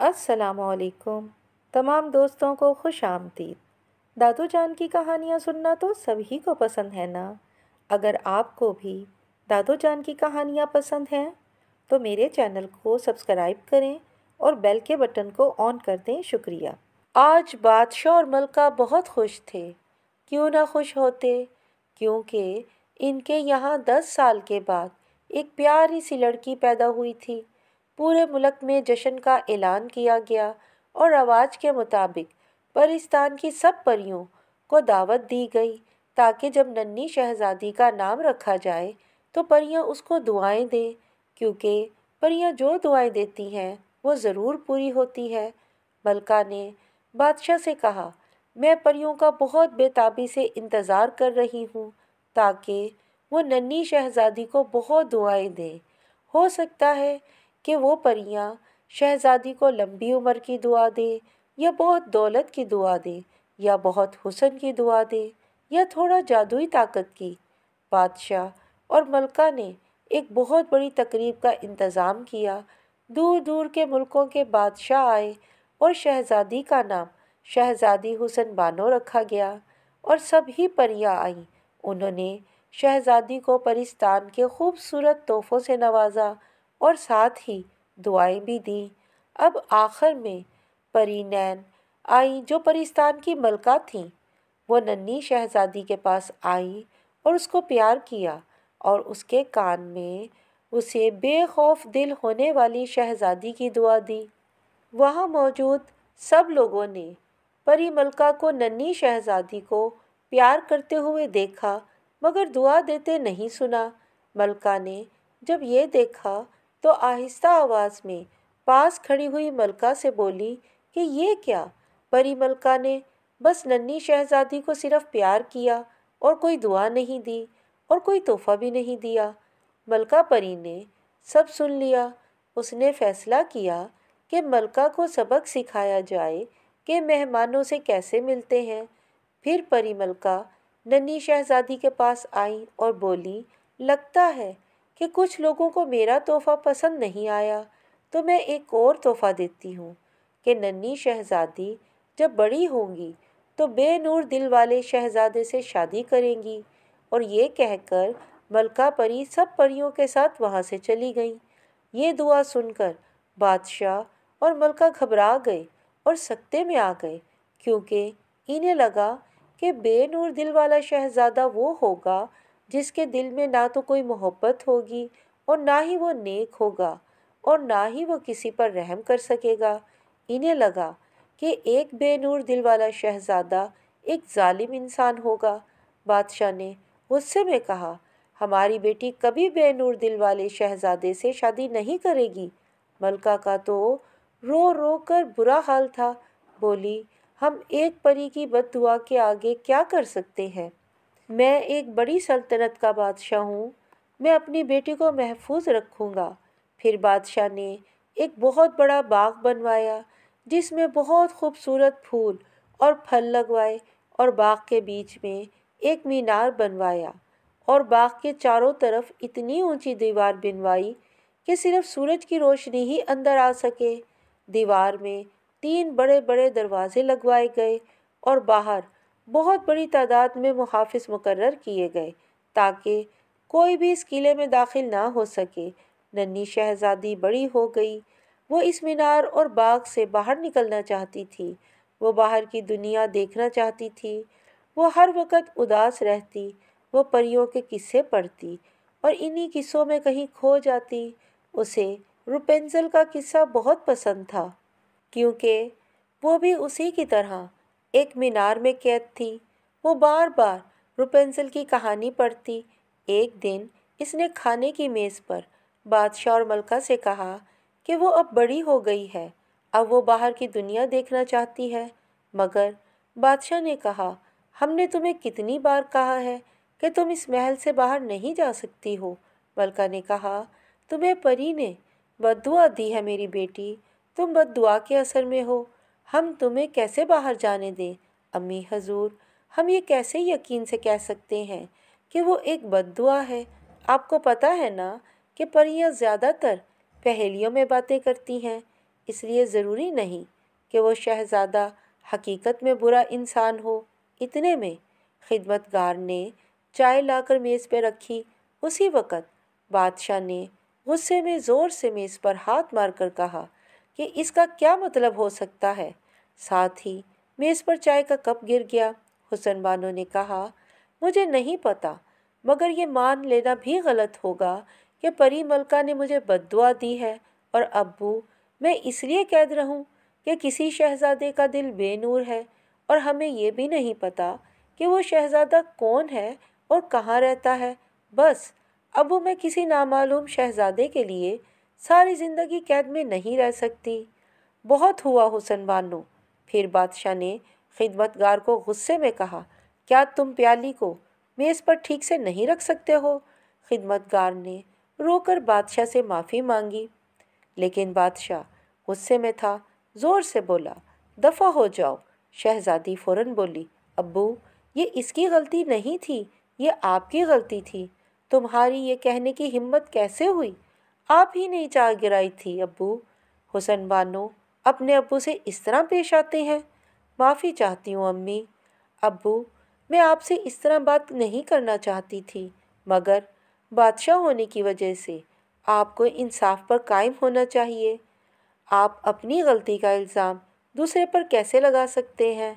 السلام علیکم تمام دوستوں کو خوش آمدید۔ دادو جان کی کہانیاں سننا تو سبھی کو پسند ہے نا۔ اگر آپ کو بھی دادو جان کی کہانیاں پسند ہیں تو میرے چینل کو سبسکرائب کریں اور بیل کے بٹن کو آن کر دیں۔ شکریہ۔ آج بادشاہ اور ملکہ بہت خوش تھے۔ کیوں نہ خوش ہوتے، کیونکہ ان کے یہاں 10 سال کے بعد ایک پیاری سی لڑکی پیدا ہوئی تھی۔ پورے ملک میں جشن کا اعلان کیا گیا اور رواج کے مطابق پرستان کی سب پریوں کو دعوت دی گئی تاکہ جب ننھی شہزادی کا نام رکھا جائے تو پریاں اس کو دعائیں دیں، کیونکہ پریاں جو دعائیں دیتی ہیں وہ ضرور پوری ہوتی ہے۔ ملکہ نے بادشاہ سے کہا، میں پریوں کا بہت بے تابی سے انتظار کر رہی ہوں تاکہ وہ ننھی شہزادی کو بہت دعائیں دیں۔ ہو سکتا ہے کہ وہ پریاں شہزادی کو لمبی عمر کی دعا دے، یا بہت دولت کی دعا دے، یا بہت حسن کی دعا دے، یا تھوڑا جادوئی طاقت کی۔ بادشاہ اور ملکہ نے ایک بہت بڑی تقریب کا انتظام کیا۔ دور دور کے ملکوں کے بادشاہ آئے اور شہزادی کا نام شہزادی حسن بانو رکھا گیا، اور سبھی پریاں آئیں۔ انہوں نے شہزادی کو پرستان کے خوبصورت تحفوں سے نوازا اور ساتھ ہی دعائیں بھی دیں۔ اب آخر میں پری نین آئیں جو پرستان کی ملکہ تھیں۔ وہ ننھی شہزادی کے پاس آئیں اور اس کو پیار کیا اور اس کے کان میں اسے بے خوف دل ہونے والی شہزادی کی دعا دی۔ وہاں موجود سب لوگوں نے پری ملکہ کو ننھی شہزادی کو پیار کرتے ہوئے دیکھا مگر دعا دیتے نہیں سنا۔ ملکہ نے جب یہ دیکھا تو آہستہ آواز میں پاس کھڑی ہوئی ملکہ سے بولی کہ یہ کیا؟ پری ملکہ نے بس ننھی شہزادی کو صرف پیار کیا اور کوئی دعا نہیں دی اور کوئی تحفہ بھی نہیں دیا۔ ملکہ پری نے سب سن لیا۔ اس نے فیصلہ کیا کہ ملکہ کو سبق سکھایا جائے کہ مہمانوں سے کیسے ملتے ہیں۔ پھر پری ملکہ ننھی شہزادی کے پاس آئی اور بولی، لگتا ہے کہ کچھ لوگوں کو میرا تحفہ پسند نہیں آیا، تو میں ایک اور تحفہ دیتی ہوں کہ ننھی شہزادی جب بڑی ہوں گی تو بے نور دل والے شہزادے سے شادی کریں گی۔ اور یہ کہہ کر ملکہ پری سب پریوں کے ساتھ وہاں سے چلی گئیں۔ یہ دعا سن کر بادشاہ اور ملکہ گھبرا گئے اور سکتے میں آ گئے، کیونکہ انہیں لگا کہ بے نور دل والا شہزادہ وہ ہوگا جس کے دل میں نہ تو کوئی محبت ہوگی اور نہ ہی وہ نیک ہوگا اور نہ ہی وہ کسی پر رحم کر سکے گا۔ انہیں لگا کہ ایک بے نور دل والا شہزادہ ایک ظالم انسان ہوگا۔ بادشاہ نے غصے میں کہا، ہماری بیٹی کبھی بے نور دل والے شہزادے سے شادی نہیں کرے گی۔ ملکہ کا تو رو رو کر برا حال تھا۔ بولی، ہم ایک پری کی بد دعا کے آگے کیا کر سکتے ہیں؟ میں ایک بڑی سلطنت کا بادشاہ ہوں، میں اپنی بیٹی کو محفوظ رکھوں گا۔ پھر بادشاہ نے ایک بہت بڑا باغ بنوایا جس میں بہت خوبصورت پھول اور پھل لگوائے، اور باغ کے بیچ میں ایک مینار بنوایا، اور باغ کے چاروں طرف اتنی اونچی دیوار بنوائی کہ صرف سورج کی روشنی ہی اندر آ سکے۔ دیوار میں 3 بڑے بڑے دروازے لگوائے گئے اور باہر بہت بڑی تعداد میں محافظ مقرر کیے گئے تاکہ کوئی بھی اس قلعے میں داخل نہ ہو سکے۔ ننھی شہزادی بڑی ہو گئی۔ وہ اس مینار اور باغ سے باہر نکلنا چاہتی تھی۔ وہ باہر کی دنیا دیکھنا چاہتی تھی۔ وہ ہر وقت اداس رہتی۔ وہ پریوں کے قصے پڑھتی اور انہی قصوں میں کہیں کھو جاتی۔ اسے روپنزل کا قصہ بہت پسند تھا، کیونکہ وہ بھی اسی کی طرح ایک مینار میں قید تھی۔ وہ بار بار روپنزل کی کہانی پڑھتی۔ ایک دن اس نے کھانے کی میز پر بادشاہ اور ملکہ سے کہا کہ وہ اب بڑی ہو گئی ہے، اب وہ باہر کی دنیا دیکھنا چاہتی ہے۔ مگر بادشاہ نے کہا، ہم نے تمہیں کتنی بار کہا ہے کہ تم اس محل سے باہر نہیں جا سکتی ہو۔ ملکہ نے کہا، تمہیں پری نے بد دعا دی ہے میری بیٹی، تم بد دعا کے اثر میں ہو، ہم تمہیں کیسے باہر جانے دیں؟ امی حضور، ہم یہ کیسے یقین سے کہہ سکتے ہیں کہ وہ ایک بد دعا ہے؟ آپ کو پتہ ہے نا کہ پریاں زیادہ تر پہیلیوں میں باتیں کرتی ہیں۔ اس لیے ضروری نہیں کہ وہ شہزادہ حقیقت میں برا انسان ہو۔ اتنے میں خدمتگار نے چائے لا کر میز پہ رکھی۔ اسی وقت بادشاہ نے غصے میں زور سے میز پر ہاتھ مار کر کہا کہ اس کا کیا مطلب ہو سکتا ہے؟ ساتھ ہی میز پر چائے کا کپ گر گیا۔ حسن بانو نے کہا، مجھے نہیں پتا، مگر یہ مان لینا بھی غلط ہوگا کہ پری ملکہ نے مجھے بد دعا دی ہے، اور ابو میں اس لیے قید رہوں کہ کسی شہزادے کا دل بے نور ہے، اور ہمیں یہ بھی نہیں پتا کہ وہ شہزادہ کون ہے اور کہاں رہتا ہے۔ بس ابو میں کسی نامعلوم شہزادے کے لیے ساری زندگی قید میں نہیں رہ سکتی۔ بہت ہوا حسن بانو۔ پھر بادشاہ نے خدمتگار کو غصے میں کہا، کیا تم پیالی کو میز پر ٹھیک سے نہیں رکھ سکتے ہو؟ خدمتگار نے رو کر بادشاہ سے معافی مانگی، لیکن بادشاہ غصے میں تھا، زور سے بولا، دفع ہو جاؤ۔ شہزادی فوراً بولی، ابو یہ اس کی غلطی نہیں تھی، یہ آپ کی غلطی تھی۔ تمہاری یہ کہنے کی ہمت کیسے ہوئی؟ آپ ہی نے چائے گرائی تھی ابو۔ حسن بانو اپنے ابو سے اس طرح پیش آتے ہیں؟ معافی چاہتی ہوں امی۔ ابو میں آپ سے اس طرح بات نہیں کرنا چاہتی تھی، مگر بادشاہ ہونے کی وجہ سے آپ کو انصاف پر قائم ہونا چاہیے۔ آپ اپنی غلطی کا الزام دوسرے پر کیسے لگا سکتے ہیں؟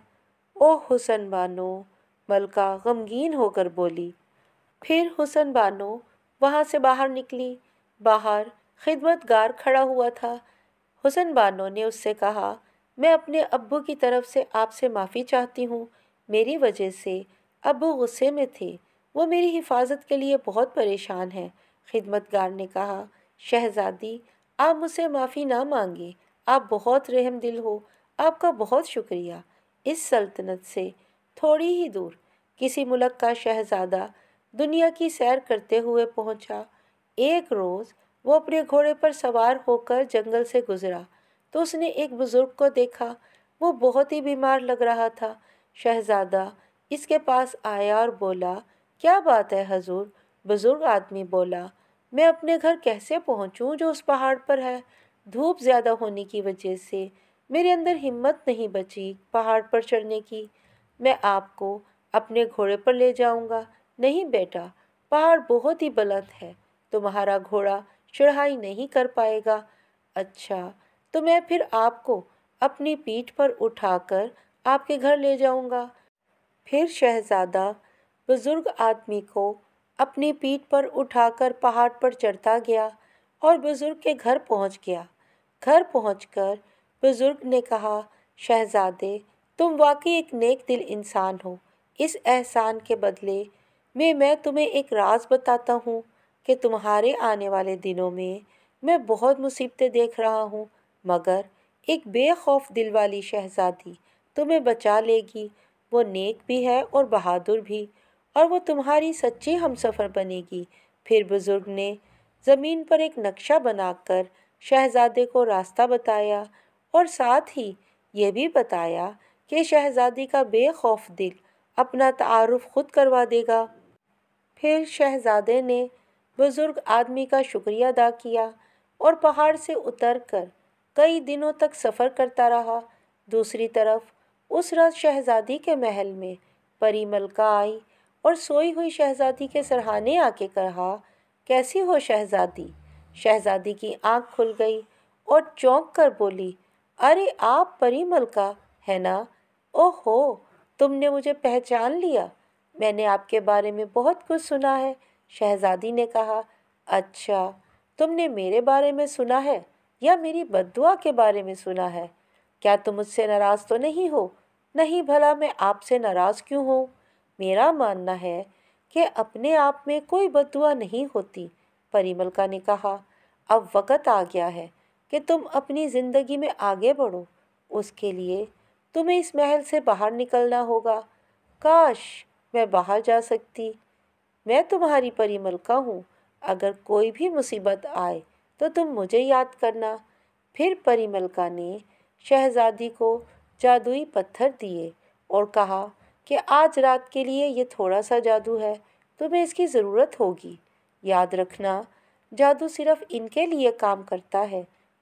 اوہ حسن بانو، ملکہ غمگین ہو کر بولی۔ پھر حسن بانو وہاں سے باہر نکلی۔ باہر خدمتگار کھڑا ہوا تھا۔ حسن بانو نے اس سے کہا، میں اپنے ابو کی طرف سے آپ سے معافی چاہتی ہوں۔ میری وجہ سے ابو غصے میں تھے، وہ میری حفاظت کے لیے بہت پریشان ہیں۔ خدمتگار نے کہا، شہزادی آپ مجھ سے معافی نہ مانگیں، آپ بہت رحم دل ہو، آپ کا بہت شکریہ۔ اس سلطنت سے تھوڑی ہی دور کسی ملک کا شہزادہ دنیا کی سیر کرتے ہوئے پہنچا۔ ایک روز وہ اپنے گھوڑے پر سوار ہو کر جنگل سے گزرا تو اس نے ایک بزرگ کو دیکھا، وہ بہت ہی بیمار لگ رہا تھا۔ شہزادہ اس کے پاس آیا اور بولا، کیا بات ہے حضور؟ بزرگ آدمی بولا، میں اپنے گھر کیسے پہنچوں جو اس پہاڑ پر ہے؟ دھوپ زیادہ ہونے کی وجہ سے میرے اندر ہمت نہیں بچی پہاڑ پر چڑھنے کی۔ میں آپ کو اپنے گھوڑے پر لے جاؤں گا۔ نہیں بیٹا، پہاڑ بہت ہی بلند ہے، تمہارا گھوڑا چڑھائی نہیں کر پائے گا۔ اچھا تو میں پھر آپ کو اپنی پیٹھ پر اٹھا کر آپ کے گھر لے جاؤں گا۔ پھر شہزادہ بزرگ آدمی کو اپنی پیٹھ پر اٹھا کر پہاڑ پر چڑھتا گیا اور بزرگ کے گھر پہنچ گیا۔ گھر پہنچ کر بزرگ نے کہا، شہزادے تم واقعی ایک نیک دل انسان ہو۔ اس احسان کے بدلے میں تمہیں ایک راز بتاتا ہوں کہ تمہارے آنے والے دنوں میں بہت مصیبتیں دیکھ رہا ہوں، مگر ایک بے خوف دل والی شہزادی تمہیں بچا لے گی۔ وہ نیک بھی ہے اور بہادر بھی، اور وہ تمہاری سچی ہمسفر بنے گی۔ پھر بزرگ نے زمین پر ایک نقشہ بنا کر شہزادے کو راستہ بتایا اور ساتھ ہی یہ بھی بتایا کہ شہزادی کا بے خوف دل اپنا تعارف خود کروا دے گا۔ پھر شہزادے نے بزرگ آدمی کا شکریہ ادا کیا اور پہاڑ سے اتر کر کئی دنوں تک سفر کرتا رہا۔ دوسری طرف اس رات شہزادی کے محل میں پری ملکہ آئی اور سوئی ہوئی شہزادی کے سرہانے آ کے کہا، کیسی ہو شہزادی؟ شہزادی کی آنکھ کھل گئی اور چونک کر بولی، ارے آپ پری ملکہ ہے نا؟ اوہ ہو، تم نے مجھے پہچان لیا، میں نے آپ کے بارے میں بہت کچھ سنا ہے۔ شہزادی نے کہا، اچھا تم نے میرے بارے میں سنا ہے یا میری بد دعا کے بارے میں سنا ہے؟ کیا تم مجھ سے ناراض تو نہیں ہو؟ نہیں بھلا میں آپ سے ناراض کیوں ہوں؟ میرا ماننا ہے کہ اپنے آپ میں کوئی بد دعا نہیں ہوتی۔ پری ملکہ نے کہا، اب وقت آ گیا ہے کہ تم اپنی زندگی میں آگے بڑھو، اس کے لیے تمہیں اس محل سے باہر نکلنا ہوگا۔ کاش میں باہر جا سکتی۔ میں تمہاری پری ملکہ ہوں، اگر کوئی بھی مصیبت آئے تو تم مجھے یاد کرنا۔ پھر پری ملکہ نے شہزادی کو جادوئی پتھر دیے اور کہا کہ آج رات کے لیے یہ تھوڑا سا جادو ہے، تمہیں اس کی ضرورت ہوگی۔ یاد رکھنا، جادو صرف ان کے لیے کام کرتا ہے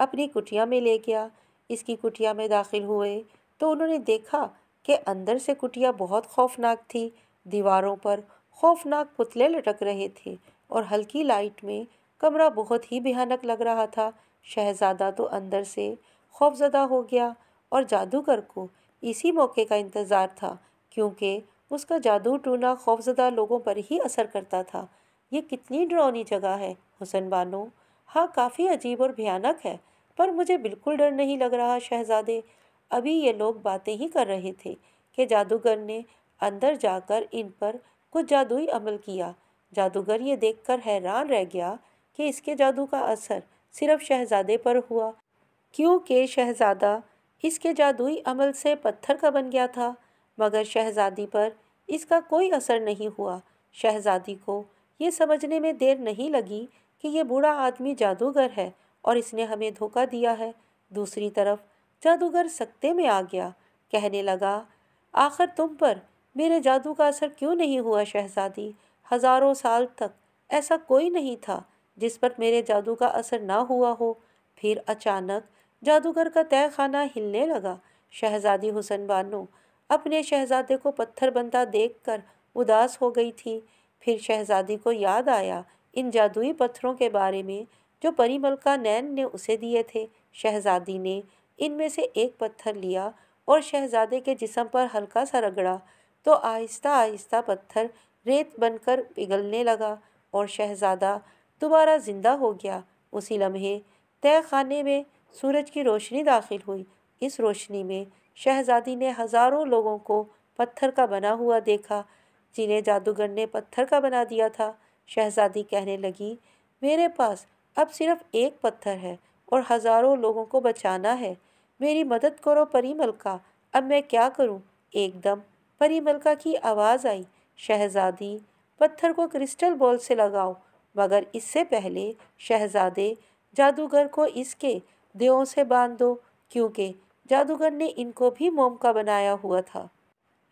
اپنی کٹیا میں لے گیا۔ اس کی کٹیا میں داخل ہوئے تو انہوں نے دیکھا کہ اندر سے کٹیا بہت خوفناک تھی۔ دیواروں پر خوفناک پتلے لٹک رہے تھے اور ہلکی لائٹ میں کمرہ بہت ہی بھیانک لگ رہا تھا۔ شہزادہ تو اندر سے خوفزدہ ہو گیا اور جادوگر کو اسی موقع کا انتظار تھا، کیونکہ اس کا جادو ٹونا خوفزدہ لوگوں پر ہی اثر کرتا تھا۔ یہ کتنی ڈراؤنی جگہ ہے حسن بانو۔ ہاں، کافی عجیب اور بھیانک ہے، پر مجھے بالکل ڈر نہیں لگ رہا شہزادے۔ ابھی یہ لوگ باتیں ہی کر رہے تھے کہ جادوگر نے اندر جا کر ان پر کچھ جادوئی عمل کیا۔ جادوگر یہ دیکھ کر حیران رہ گیا کہ اس کے جادو کا اثر صرف شہزادے پر ہوا، کیونکہ شہزادہ اس کے جادوئی عمل سے پتھر کا بن گیا تھا، مگر شہزادی پر اس کا کوئی اثر نہیں ہوا۔ شہزادی کو یہ سمجھنے میں دیر نہیں لگی کہ یہ بوڑھا آدمی جادوگر ہے اور اس نے ہمیں دھوکہ دیا ہے۔ دوسری طرف جادوگر سکتے میں آ گیا، کہنے لگا، آخر تم پر میرے جادو کا اثر کیوں نہیں ہوا شہزادی؟ ہزاروں سال تک ایسا کوئی نہیں تھا جس پر میرے جادو کا اثر نہ ہوا ہو۔ پھر اچانک جادوگر کا تہہ خانہ ہلنے لگا۔ شہزادی حسن بانو اپنے شہزادے کو پتھر بنتا دیکھ کر اداس ہو گئی تھی۔ پھر شہزادی کو یاد آیا ان جادوئی پتھروں کے بارے میں جو پری ملکہ نین نے اسے دیے تھے۔ شہزادی نے ان میں سے ایک پتھر لیا اور شہزادے کے جسم پر ہلکا سا رگڑا تو آہستہ آہستہ پتھر ریت بن کر پگھلنے لگا اور شہزادہ دوبارہ زندہ ہو گیا۔ اسی لمحے تہہ خانے میں سورج کی روشنی داخل ہوئی۔ اس روشنی میں شہزادی نے ہزاروں لوگوں کو پتھر کا بنا ہوا دیکھا جنہیں جادوگر نے پتھر کا بنا دیا تھا۔ شہزادی کہنے لگی، میرے پاس اب صرف ایک پتھر ہے اور ہزاروں لوگوں کو بچانا ہے۔ میری مدد کرو پری ملکہ، اب میں کیا کروں؟ ایک دم پری ملکہ کی آواز آئی، شہزادی پتھر کو کرسٹل بال سے لگاؤ، مگر اس سے پہلے شہزادے جادوگر کو اس کے دیووں سے باندھ دو، کیونکہ جادوگر نے ان کو بھی موم کا بنایا ہوا تھا۔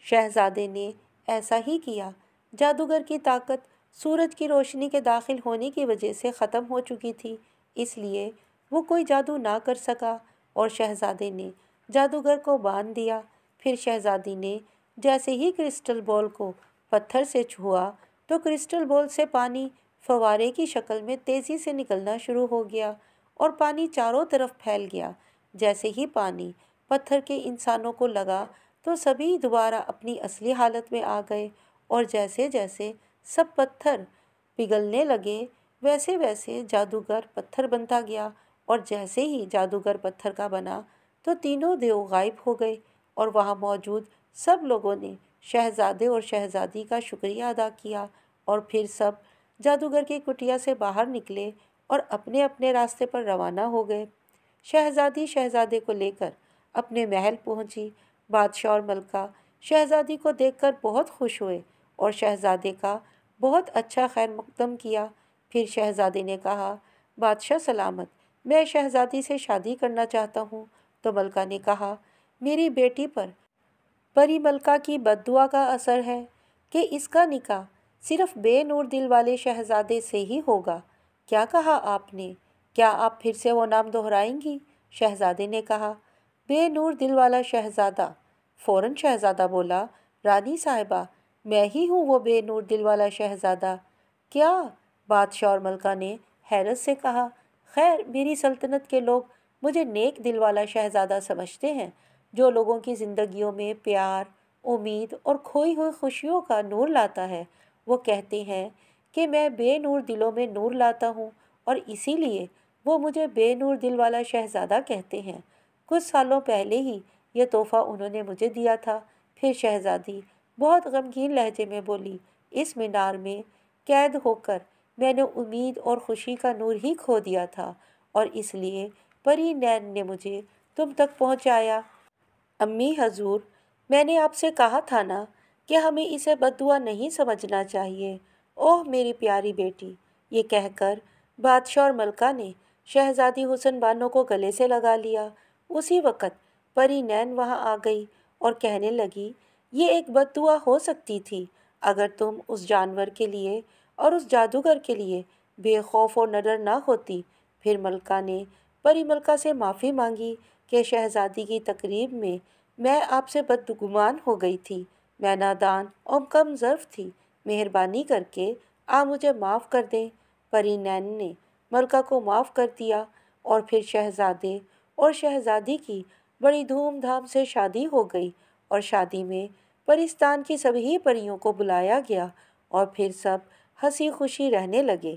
شہزادے نے ایسا ہی کیا۔ جادوگر کی طاقت سورج کی روشنی کے داخل ہونے کی وجہ سے ختم ہو چکی تھی، اس لیے وہ کوئی جادو نہ کر سکا اور شہزادے نے جادوگر کو باندھ دیا۔ پھر شہزادی نے جیسے ہی کرسٹل بال کو پتھر سے چھوا تو کرسٹل بال سے پانی فوارے کی شکل میں تیزی سے نکلنا شروع ہو گیا اور پانی چاروں طرف پھیل گیا۔ جیسے ہی پانی پتھر کے انسانوں کو لگا تو سبھی دوبارہ اپنی اصلی حالت میں آ گئے اور جیسے جیسے سب پتھر پگھلنے لگے ویسے ویسے جادوگر پتھر بنتا گیا، اور جیسے ہی جادوگر پتھر کا بنا تو تینوں دیو غائب ہو گئے اور وہاں موجود سب لوگوں نے شہزادے اور شہزادی کا شکریہ ادا کیا اور پھر سب جادوگر کی کٹیا سے باہر نکلے اور اپنے اپنے راستے پر روانہ ہو گئے۔ شہزادی شہزادے کو لے کر اپنے محل پہنچی۔ بادشاہ اور ملکہ شہزادی کو دیکھ کر بہت خوش ہوئے اور شہزادے کا بہت اچھا خیر مقدم کیا۔ پھر شہزادے نے کہا، بادشاہ سلامت، میں شہزادی سے شادی کرنا چاہتا ہوں۔ تو ملکہ نے کہا، میری بیٹی پر پری ملکہ کی بد دعا کا اثر ہے کہ اس کا نکاح صرف بے نور دل والے شہزادے سے ہی ہوگا۔ کیا کہا آپ نے؟ کیا آپ پھر سے وہ نام دہرائیں گی؟ شہزادے نے کہا، بے نور دل والا شہزادہ۔ فوراً شہزادہ بولا، رانی صاحبہ، میں ہی ہوں وہ بے نور دل والا شہزادہ۔ کیا؟ بادشاہ اور ملکہ نے حیرت سے کہا، خیر، میری سلطنت کے لوگ مجھے نیک دل والا شہزادہ سمجھتے ہیں، جو لوگوں کی زندگیوں میں پیار، امید اور کھوئی ہوئی خوشیوں کا نور لاتا ہے۔ وہ کہتے ہیں کہ میں بے نور دلوں میں نور لاتا ہوں اور اسی لیے وہ مجھے بے نور دل والا شہزادہ کہتے ہیں۔ کچھ سالوں پہلے ہی یہ تحفہ انہوں نے مجھے دیا تھا۔ پھر شہزادی بہت غمگین لہجے میں بولی، اس مینار میں قید ہو کر میں نے امید اور خوشی کا نور ہی کھو دیا تھا اور اس لیے پری نین نے مجھے تم تک پہنچایا۔ امی حضور، میں نے آپ سے کہا تھا نا کہ ہمیں اسے بد دعا نہیں سمجھنا چاہیے۔ اوہ میری پیاری بیٹی، یہ کہہ کر بادشاہ اور ملکہ نے شہزادی حسن بانو کو گلے سے لگا لیا۔ اسی وقت پری نین وہاں آ گئی اور کہنے لگی، یہ ایک بد دعا ہو سکتی تھی اگر تم اس جانور کے لیے اور اس جادوگر کے لیے بے خوف و نڈر نہ ہوتی۔ پھر ملکہ نے پری ملکہ سے معافی مانگی کہ شہزادی کی تقریب میں آپ سے بدگمان ہو گئی تھی، میں نادان اور کم ظرف تھی، مہربانی کر کے آپ مجھے معاف کر دیں۔ پری نین نے ملکہ کو معاف کر دیا اور پھر شہزادے اور شہزادی کی بڑی دھوم دھام سے شادی ہو گئی، اور شادی میں پرستان کی سبھی پریوں کو بلایا گیا اور پھر سب ہنسی خوشی رہنے لگے۔